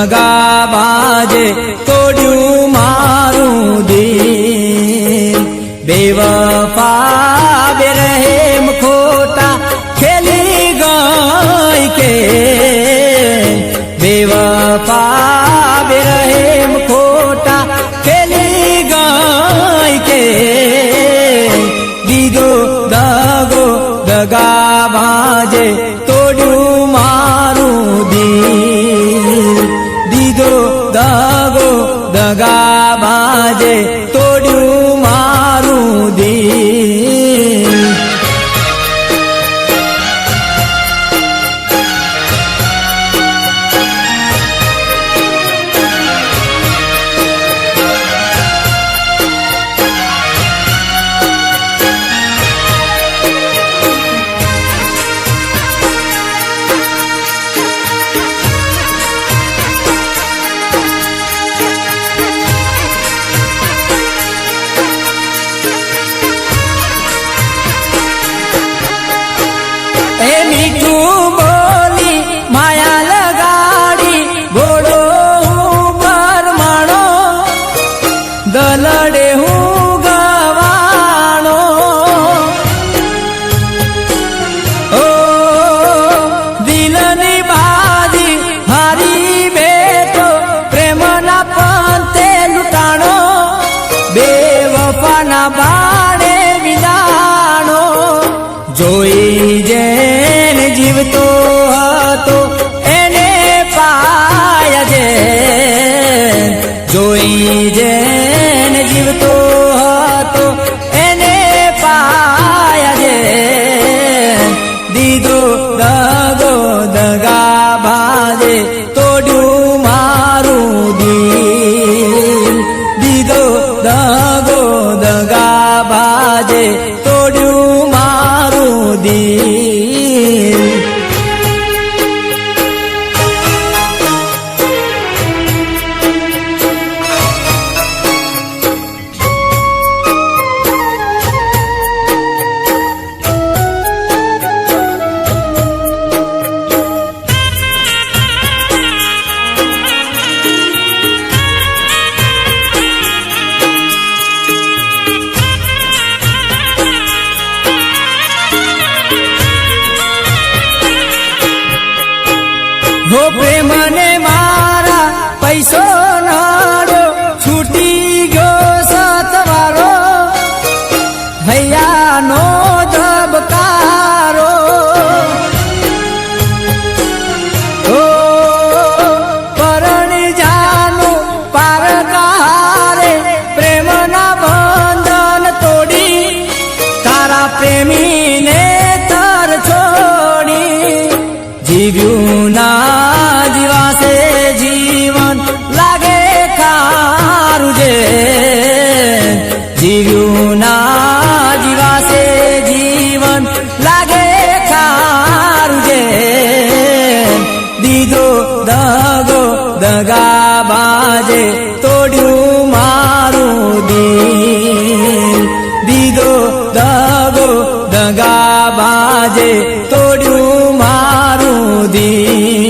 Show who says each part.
Speaker 1: દગા બાજે તોડ્યું મારું દિલ બેવફા બેરહેમ ખોટા ખેલી ગઈ કે બેવફા બેરહેમ ખોટા ખેલી ગઈ કે દીધો દગો દગા બાજે તોડ્યું મારું દિલ દીધો દગો દગા બાજે તોડ્યું મારું દિલ મીઠું બોલી માયા લગાડી ઘોડો હું પરમાણો દલડે હું ગવાણો ઓ દિલની બાજી હારી બેઠો પ્રેમના પંતે લૂંટાણો બેવફાના બાણે વિદાણો જોઈ જેને જીવતો હતો એને પાયા જે જોઈ જેને જીવતો હતો એને પાયા જે દીધો દગો દગા બાજે તોડ્યું મારું દિલ દીધો દગો દગા બાજે તોડ્યું મારું દિલ હો પ્રેમને મારા પૈસો નાડ્યો છૂટી ગયો સતવારો હૈયાનો ધબકારો ઓ પરણી જાનું પારકારે પ્રેમના બંધન તોડી તારા પ્રેમીને તર છોડી જીવ્યું ના જીવાશે જીવન લાગે ખારું જે જીવ્યું ના જીવાશે જીવન લાગે ખારું જે દીધો દગો દગા બાજે તોડ્યું મારું દિલ દીધો દગો દગા બાજે તોડ્યું મારું દિલ